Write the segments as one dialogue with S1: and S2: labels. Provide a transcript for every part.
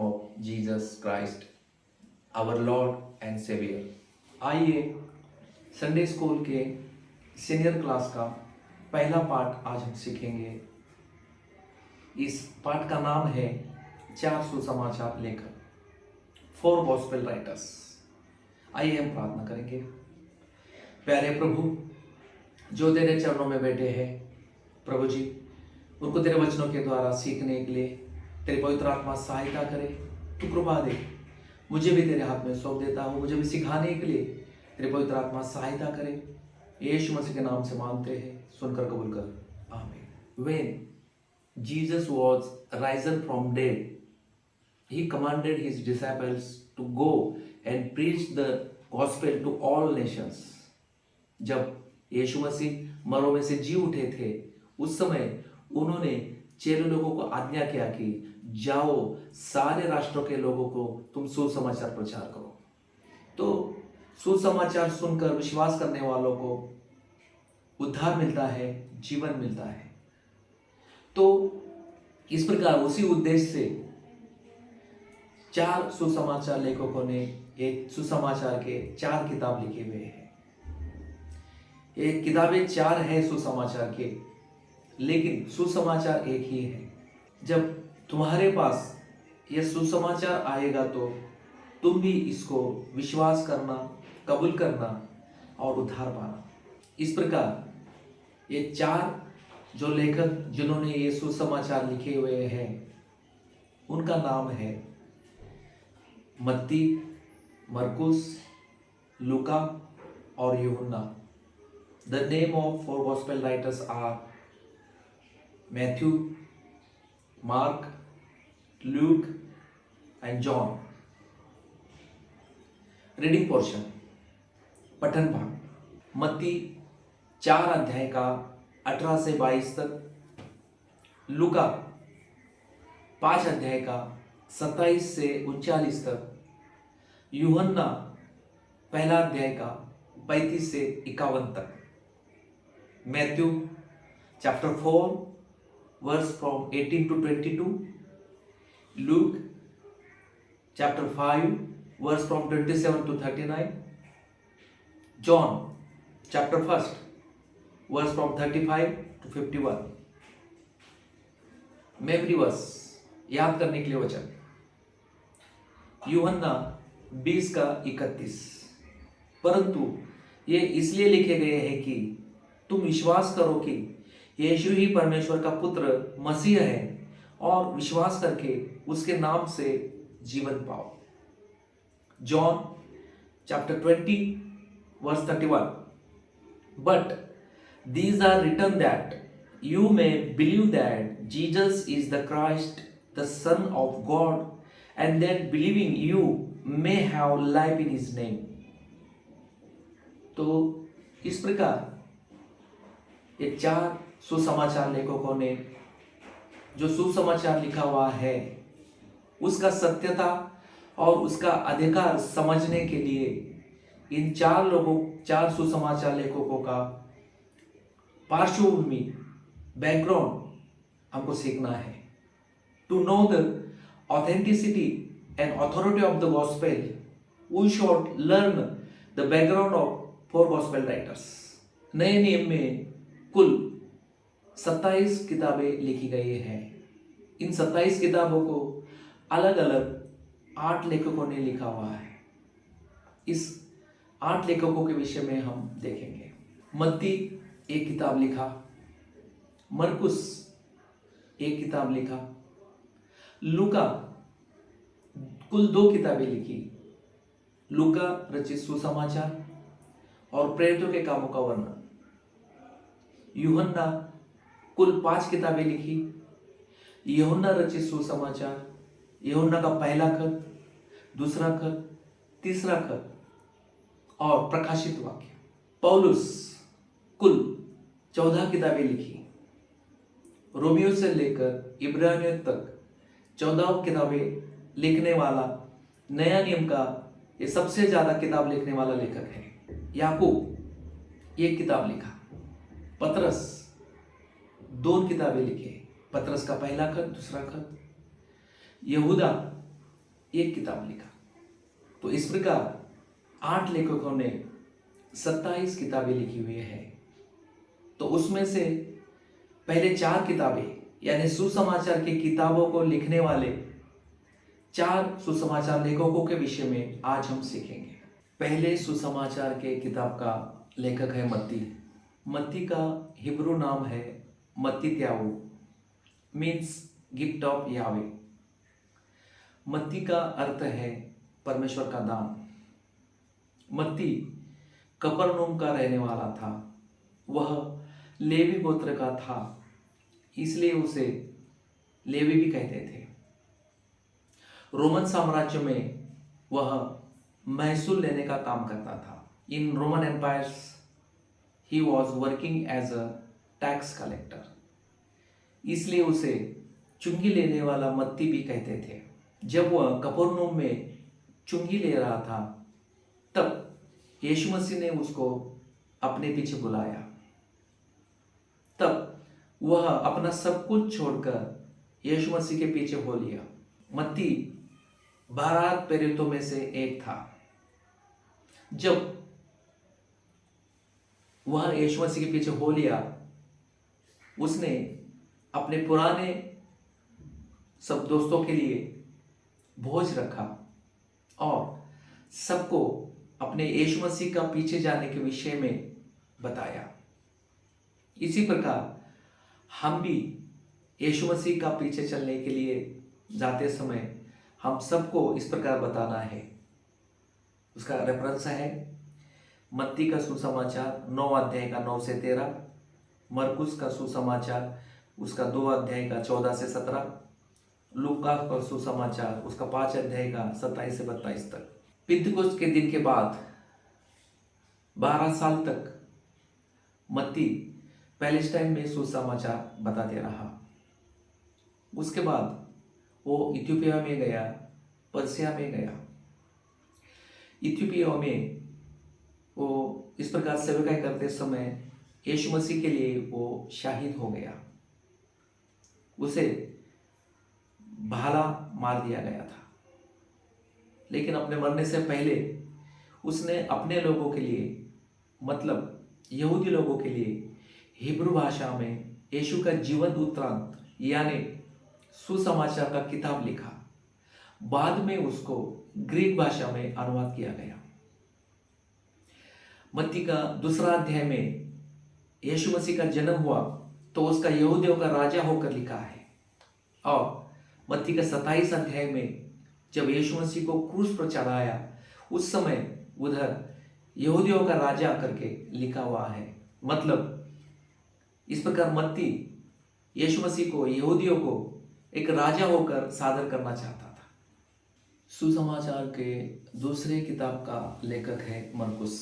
S1: of Jesus Christ, our Lord and Savior. आइए Sunday school के senior class का पहला पाठ आज हम सीखेंगे। इस पाठ का नाम है 4 सुसमाचार लेखक, 4 गॉस्पेल राइटर्स। आइए हम प्रार्थना करेंगे। प्यारे प्रभु, जो तेरे चरणों में बैठे हैं प्रभु जी, उनको तेरे वचनों के द्वारा सीखने के लिए तेरी पवित्र आत्मा सहायता करे। तू कृपा दे, मुझे भी तेरे हाथ में सौंप देता हूँ। मुझे भी सिखाने के लिए तेरी पवित्र आत्मा सहायता करे। यीशु मसीह के नाम से मांगते हैं, सुनकर कबूल कर, आमीन। When Jesus was risen from dead, he commanded his disciples to go and preach the gospel to all nations. जब यीशु मसीह मरों में से जी उठे थे, उस समय उन्होंने चेले लोगों को आज्ञा किया कि जाओ, सारे राष्ट्रों के लोगों को तुम सुसमाचार प्रचार करो। तो सुसमाचार सुनकर विश्वास करने वालों को उद्धार मिलता है, जीवन मिलता है। तो इस प्रकार उसी उद्देश्य से 4 सुसमाचार लेखकों ने एक सुसमाचार के 4 किताब लिखे हुए हैं। ये किताबें 4 है सुसमाचार के, लेकिन सुसमाचार एक ही है। जब तुम्हारे पास यह सुसमाचार आएगा तो तुम भी इसको विश्वास करना, कबूल करना और उद्धार पाना। इस प्रकार ये 4 जो लेखक जिन्होंने ये सुसमाचार लिखे हुए हैं, उनका नाम है मत्ती, मरकुस, लूका और यूहन्ना। The name of 4 gospel writers are Matthew, Mark, Luke and John. Reading portion, पठन भाग। मत्ती 4 अध्याय का 18 से 22 तक, लूका 5 अध्याय का 27 से 39 तक, यूहन्ना 1 अध्याय का 35 से 51 तक, Matthew chapter 4 verse from 18 to 22, Luke chapter 5 verse from 27 to 39, John chapter 1 verse from 35 to 51। Memory verse, याद करने के लिए वचन, यूहन्ना 20 का 31। परंतु ये इसलिए लिखे गए हैं कि तुम विश्वास करो कि यीशु ही परमेश्वर का पुत्र मसीह है और विश्वास करके उसके नाम से जीवन पाओ। John chapter 20 verse 31। But these are written that you may believe that Jesus is the Christ the son of God and that believing you may have life in his name. तो इस प्रकार ये 4 सुसमाचार लेखकों ने जो सुसमाचार लिखा हुआ है, उसका सत्यता और उसका अधिकार समझने के लिए इन 4 सुसमाचार लेखकों का पार्श्वभूमि, बैकग्राउंड हमको सीखना है। To know the authenticity and authority of the gospel, we should learn the background of 4 gospel writers. नए नियम में कुल 27 किताबें लिखी गई हैं। इन 27 किताबों को अलग अलग 8 लेखकों ने लिखा हुआ है। इस 8 लेखकों के विषय में हम देखेंगे। मत्ती 1 किताब लिखा, मरकुस 1 किताब लिखा, लूका कुल 2 किताबें लिखी। लूका रचित सुसमाचार और प्रेरितों के कामों का वर्णन। यूहन्ना कुल 5 किताबें लिखी। यूहन्ना रचित सुसमाचार, यूहन्ना का पहला खत, दूसरा खत, तीसरा खत और प्रकाशित वाक्य। पौलुस कुल 14 किताबें लिखी। रोमियो से लेकर इब्रानियों तक 14 किताबें लिखने वाला, नया नियम का ये सबसे ज्यादा किताब लिखने वाला लेखक है। याकूब 1 किताब लिखा। पतरस 2 किताबें लिखे। पतरस का पहला खत, दूसरा खत। यहूदा एक किताब लिखा। तो इस प्रकार 8 लेखकों ने 27 किताबें लिखी हुई है। तो उसमें से पहले 4 किताबें यानी सुसमाचार की किताबों को लिखने वाले 4 सुसमाचार लेखकों के विषय में आज हम सीखेंगे। पहले सुसमाचार के किताब का लेखक है मत्ती। मत्ती का हिब्रू नाम है मत्तीत्याहू, मीन्स गिफ्ट ऑफ यावे। मत्ती का अर्थ है परमेश्वर का दान। मत्ती कफरनहूम का रहने वाला था। वह लेवी गोत्र का था, इसलिए उसे लेवी भी कहते थे। रोमन साम्राज्य में वह महसूल लेने का काम करता था। In Roman empires he was working as a tax collector, इसलिए उसे चुंगी लेने वाला मत्ती भी कहते थे। जब वह कफरनहूम में चुंगी ले रहा था, तब यीशु मसीह ने उसको अपने पीछे बुलाया। तब वह अपना सब कुछ छोड़कर यीशु मसीह के पीछे हो लिया। मत्ती 12 प्रेरितों में से एक था। जब वह यीशु मसीह के पीछे हो लिया, उसने अपने पुराने सब दोस्तों के लिए भोज रखा और सबको अपने यीशु मसीह का पीछे जाने के विषय में बताया। इसी प्रकार हम भी यीशु मसीह का पीछे चलने के लिए जाते समय हम सबको इस प्रकार बताना है। उसका रेफरेंस है मत्ती का सुसमाचार 9 अध्याय का 9 से 13, मरकुस का सुसमाचार उसका 2 अध्याय का 14 से 17, लूका का सुसमाचार उसका 5 अध्याय का 27 से 22 तक। पिंतकुस्त के दिन के बाद 12 साल तक मत्ती पैलेस्टाइन में सुसमाचार बताते रहा। उसके बाद वो इथियोपिया में गया, पर्सिया में गया। इथियोपिया में वो इस प्रकार सेवकाई करते समय यीशु मसीह के लिए वो शहीद हो गया। उसे भाला मार दिया गया था, लेकिन अपने मरने से पहले उसने अपने लोगों के लिए, मतलब यहूदी लोगों के लिए हिब्रू भाषा में यीशु का जीवन वृत्तांत यानी सुसमाचार का किताब लिखा। बाद में उसको ग्रीक भाषा में अनुवाद किया गया। मत्ती का 2 अध्याय में यीशु मसीह का जन्म हुआ तो उसका यहूदियों का राजा होकर लिखा है। और मत्ती का 27 अध्याय में जब यीशु मसीह को क्रूस पर चढ़ाया, उस समय उधर यहूदियों का राजा करके लिखा हुआ है। मतलब इस प्रकार मत्ती यीशु मसीह को, यहूदियों को एक राजा होकर सादर करना चाहता था। सुसमाचार के दूसरे किताब का लेखक है मरकुस।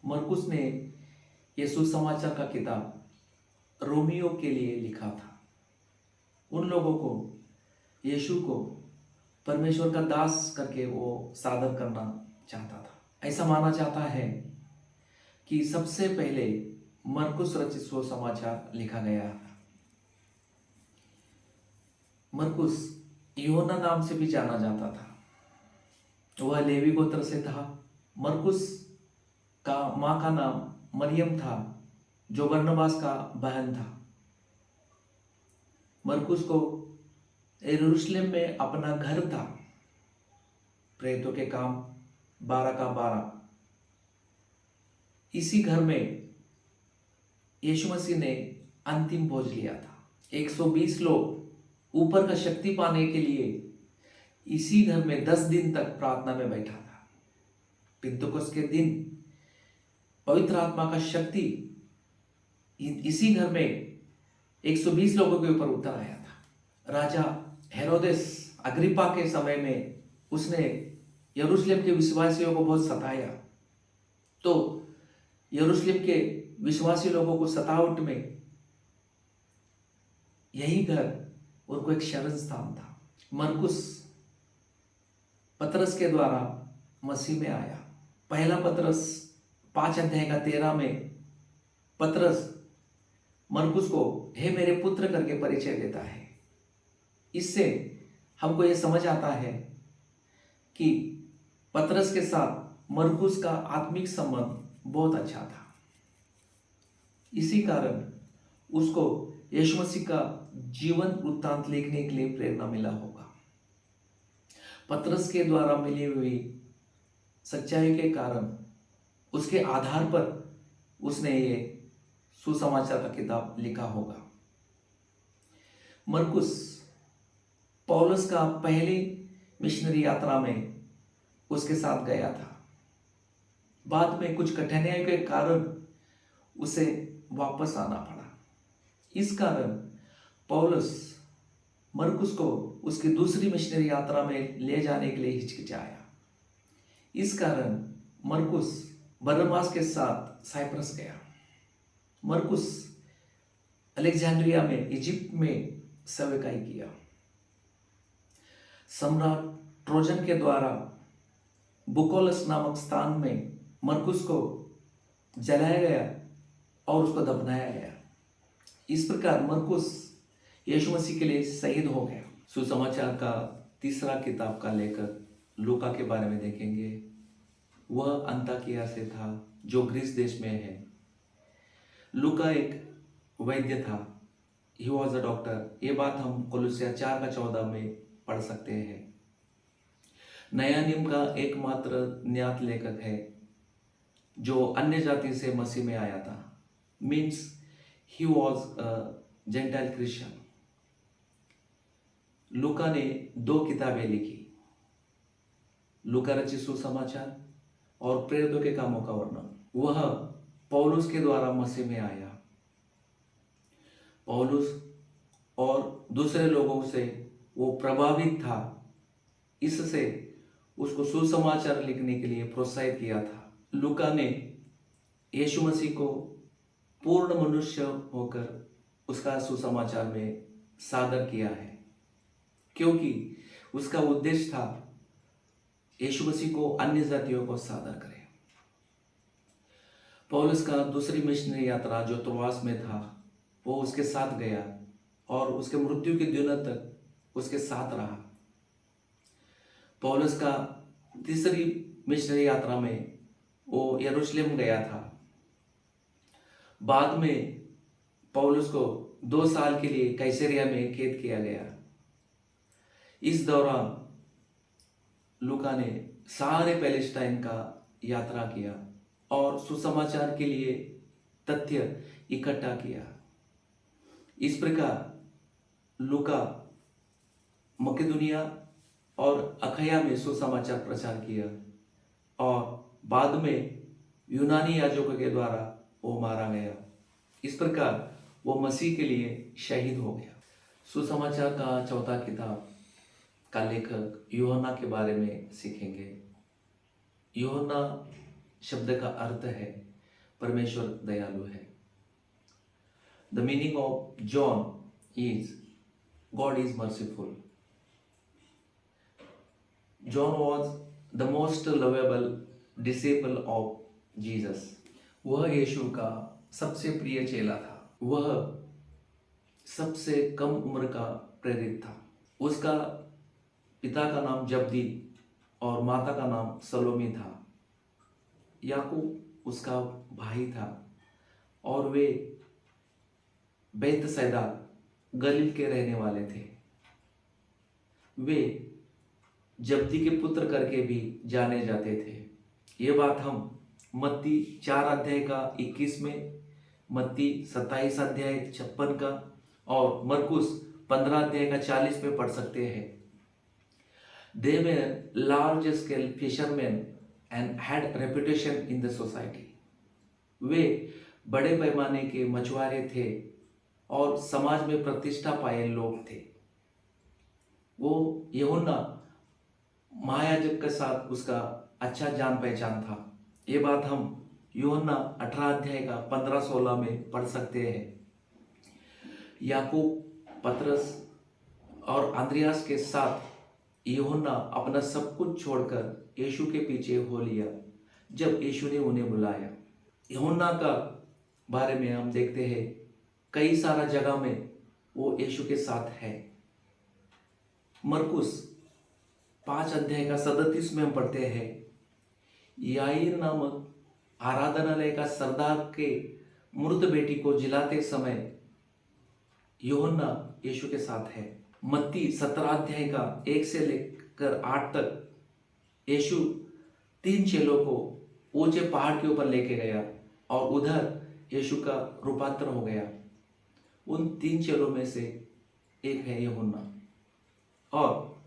S1: मरकुस ने यह सुसमाचार का किताब रोमियो के लिए लिखा था। उन लोगों को यीशु को परमेश्वर का दास करके वो सादर करना चाहता था। ऐसा माना जाता है कि सबसे पहले मरकुस रचित सुसमाचार लिखा गया था। मरकुस यूहन्ना नाम से भी जाना जाता था। वह लेवी गोत्र से था। मरकुस का माँ का नाम मरियम था, जो बरनबास का बहन था। मरकुस को यरूशलेम में अपना घर था। प्रेरितों के काम 12 का 12। इसी घर में यीशु मसीह ने अंतिम भोज लिया था। 120 लोग ऊपर का शक्ति पाने के लिए इसी घर में 10 दिन तक प्रार्थना में बैठा था। पिंतकुस्त के दिन पवित्र आत्मा का शक्ति इसी घर में 120 लोगों के ऊपर उतर आया था। राजा हेरोदेस अग्रिप्पा के समय में उसने यरूशलेम के विश्वासियों को बहुत सताया। तो यरूशलेम के विश्वासी लोगों को सतावट में यही घर उनको एक शरण स्थान था। मरकुस पतरस के द्वारा मसीह में आया। पहला पतरस 5 अध्याय का 13 में पतरस मरकुस को हे मेरे पुत्र करके परिचय देता है। इससे हमको ये समझ आता है कि पतरस के साथ मरकुस का आत्मिक संबंध बहुत अच्छा था। इसी कारण उसको यीशु मसीह का जीवन वृत्तांत लिखने के लिए प्रेरणा मिला होगा। पतरस के द्वारा मिली हुई सच्चाई के कारण, उसके आधार पर उसने ये सुसमाचार का किताब लिखा होगा। मरकुस पौलुस का पहली मिशनरी यात्रा में उसके साथ गया था। बाद में कुछ कठिनाइयों के कारण उसे वापस आना पड़ा। इस कारण पौलुस मरकुस को उसकी दूसरी मिशनरी यात्रा में ले जाने के लिए हिचकिचाया। इस कारण मरकुस बरनबास के साथ साइप्रस गया। मरकुस अलेक्जेंड्रिया में, इजिप्ट में सेवकाई किया। सम्राट ट्रोजन के द्वारा बुकोलस नामक स्थान में मरकुस को जलाया गया और उसको दफनाया गया। इस प्रकार मरकुस यीशु मसीह के लिए शहीद हो गया। सुसमाचार का तीसरा किताब का लेखक लूका के बारे में देखेंगे। वह अंताकिया से था जो ग्रीस देश में है। लूका एक वैद्य था। He was a doctor. ये बात हम कोलोसिया 4:14 में पढ़ सकते हैं। नया नियम का एकमात्र ज्ञात लेखक है जो अन्य जाति से मसीह में आया था। Means he was a gentile Christian. लूका ने 2 किताबें लिखी, लूका रचित सुसमाचार और प्रेरितों के कामों का वर्णन। वह पौलुस के द्वारा मसीह में आया। पौलुस और दूसरे लोगों से वो प्रभावित था, इससे उसको सुसमाचार लिखने के लिए प्रोत्साहित किया था। लूका ने यीशु मसीह को पूर्ण मनुष्य होकर उसका सुसमाचार में सादर किया है, क्योंकि उसका उद्देश्य था यीशु मसीह को अन्य जातियों को सादर करे। पौलुस का दूसरी मिशनरी यात्रा जो त्रोआस में था, वो उसके साथ गया और उसके मृत्यु के दिनों तक उसके साथ रहा। पौलुस का तीसरी मिशनरी यात्रा में वो यरूशलेम गया था। बाद में पौलुस को 2 साल के लिए कैसरिया में कैद किया गया। इस दौरान लूका ने सारे पैलेस्टाइन का यात्रा किया और सुसमाचार के लिए तथ्य इकट्ठा किया। इस प्रकार लूका मकेदुनिया और अखया में सुसमाचार प्रचार किया और बाद में यूनानी याजकों के द्वारा वो मारा गया। इस प्रकार वो मसीह के लिए शहीद हो गया। सुसमाचार का चौथा किताब का लेखक यूहन्ना के बारे में सीखेंगे। यूहन्ना शब्द का अर्थ है परमेश्वर दयालु है। The meaning of John is God is merciful. John was the most lovable disable of Jesus. वह यीशु का सबसे प्रिय चेला था। वह सबसे कम उम्र का प्रेरित था। उसका पिता का नाम जब्दी और माता का नाम सलोमी था। याकूब उसका भाई था और वे बैतसैदा गलील के रहने वाले थे। वे जब्दी के पुत्र करके भी जाने जाते थे। ये बात हम मत्ती 4 अध्याय का 21 में, मत्ती 27 अध्याय 56 का और मरकुस 15 अध्याय का 40 में पढ़ सकते हैं। They were large scale fishermen and had reputation in the society. वे बड़े पैमाने के मछुआरे थे और समाज में प्रतिष्ठा पाए लोग थे। वो यूहन्ना महायाजक के साथ उसका अच्छा जान पहचान था। ये बात हम यूहन्ना 18 अध्याय का 15-16 में पढ़ सकते हैं। याकूब, पतरस और अंद्रियास के साथ यूहन्ना अपना सब कुछ छोड़कर यीशु के पीछे हो लिया जब यीशु ने उन्हें बुलाया। यूहन्ना का बारे में हम देखते हैं कई सारा जगह में वो यीशु के साथ है। मरकुस 5 अध्याय का 37 में हम पढ़ते हैं, याईर नामक आराधनालय का सरदार के मृत बेटी को जिलाते समय यूहन्ना यीशु के साथ है। मत्ती 17 अध्याय का 1 से लेकर 8 तक यीशु 3 चेलों को ऊंचे पहाड़ के ऊपर लेके गया और उधर यीशु का रूपांतर हो गया। उन 3 चेलों में से एक है यूहन्ना। और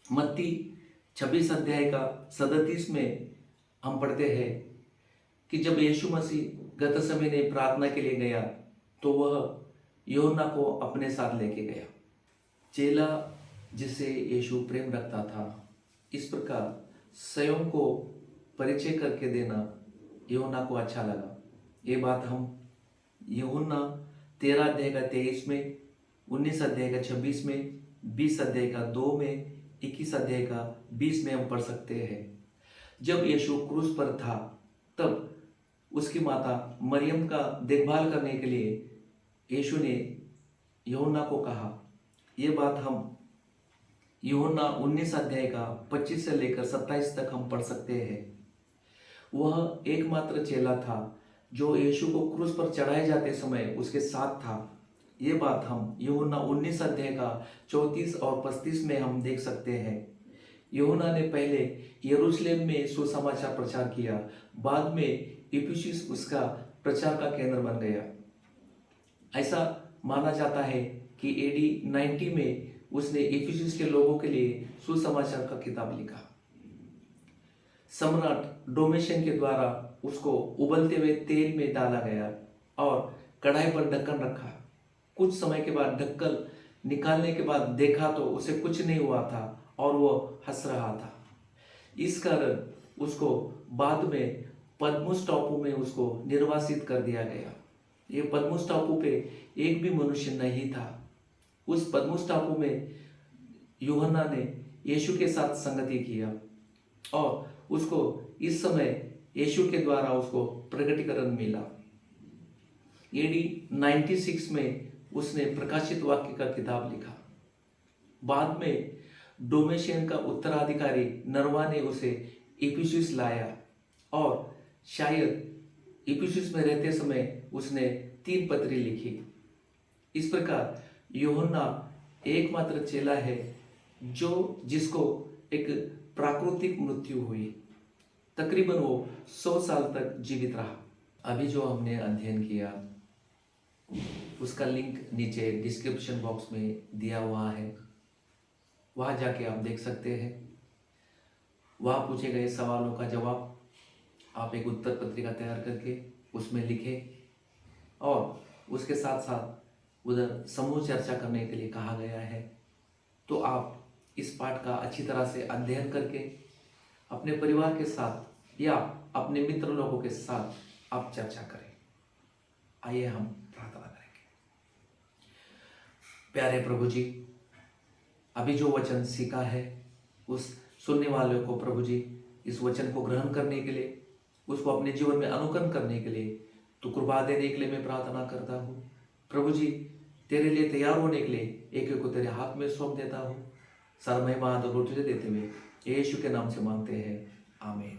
S1: मत्ती 26 अध्याय का 37 में हम पढ़ते हैं कि जब यीशु मसीह गतसमनी प्रार्थना के लिए गया तो वह यूहन्ना को अपने साथ लेके गया। चेला जिसे यीशु प्रेम रखता था, इस प्रकार स्वयं को परिचय करके देना यूहन्ना को अच्छा लगा। ये बात हम यूहन्ना 13 अध्याय का 23 में, 19 अध्याय का 26 में, 20 अध्याय का 2 में, 21 अध्याय का 20 में हम पढ़ सकते हैं। जब यीशु क्रूस पर था तब उसकी माता मरियम का देखभाल करने के लिए यीशु ने यूहन्ना को कहा। ये बात हम यूहन्ना 19 अध्याय का 25 से लेकर 27 तक हम पढ़ सकते हैं। वह एकमात्र चेला था जो यीशु को क्रूस पर चढ़ाए जाते समय उसके साथ था। ये बात हम यूहन्ना 19 अध्याय का 34 और 35 में हम देख सकते हैं। यूहन्ना ने पहले यरूशलेम में सुसमाचार प्रचार किया, बाद में इफिसुस उसका प्रचार का केंद्र बन गया। ऐसा माना जाता है कि एडी 90 में उसने इफिसुस के लोगों के लिए सुसमाचार का किताब लिखा। सम्राट डोमेशियन के द्वारा उसको उबलते हुए तेल में डाला गया और कढ़ाई पर ढक्कन रखा। कुछ समय के बाद ढक्कन निकालने के बाद देखा तो उसे कुछ नहीं हुआ था और वो हंस रहा था। इस कारण उसको बाद में पद्मुस टापू में उसको निर्वासित कर दिया गया। ये पद्मुस टापू पे एक भी मनुष्य नहीं था। उस पद्मुस टापू में यूहन्ना ने यीशु के साथ संगति किया और उसको इस समय यीशु के द्वारा उसको प्रकटीकरण मिला। एडी 96 में उसने प्रकाशित वाक्य का किताब लिखा। बाद में डोमेशियन का उत्तराधिकारी नरवा ने उसे इफिसुस लाया और शायद इफिसुस में रहते समय उसने 3 पत्री लिखी। इस प्रकार यूहन्ना एकमात्र चेला है जिसको एक प्राकृतिक मृत्यु हुई। तकरीबन वो 100 साल तक जीवित रहा। अभी जो हमने अध्ययन किया उसका लिंक नीचे डिस्क्रिप्शन बॉक्स में दिया हुआ है, वहाँ जाके आप देख सकते हैं। वहाँ पूछे गए सवालों का जवाब आप एक उत्तर पत्रिका तैयार करके उसमें लिखें और उसके साथ साथ उधर समूह चर्चा करने के लिए कहा गया है। तो आप इस पाठ का अच्छी तरह से अध्ययन करके अपने परिवार के साथ या अपने मित्र लोगों के साथ आप चर्चा करें। आइए हम प्रार्थना करेंगे। प्यारे प्रभु जी, अभी जो वचन सीखा है उस सुनने वालों को प्रभु जी इस वचन को ग्रहण करने के लिए, उसको अपने जीवन में अनुकरण करने के लिए तो कृपा देने के लिए मैं प्रार्थना करता हूँ। प्रभु जी, तेरे लिए तैयार होने के लिए एक एक को तेरे हाथ में सौंप देता हूँ। सारा महिमा आदर तुझे देते हुए यीशु के नाम से मांगते हैं, आमीन।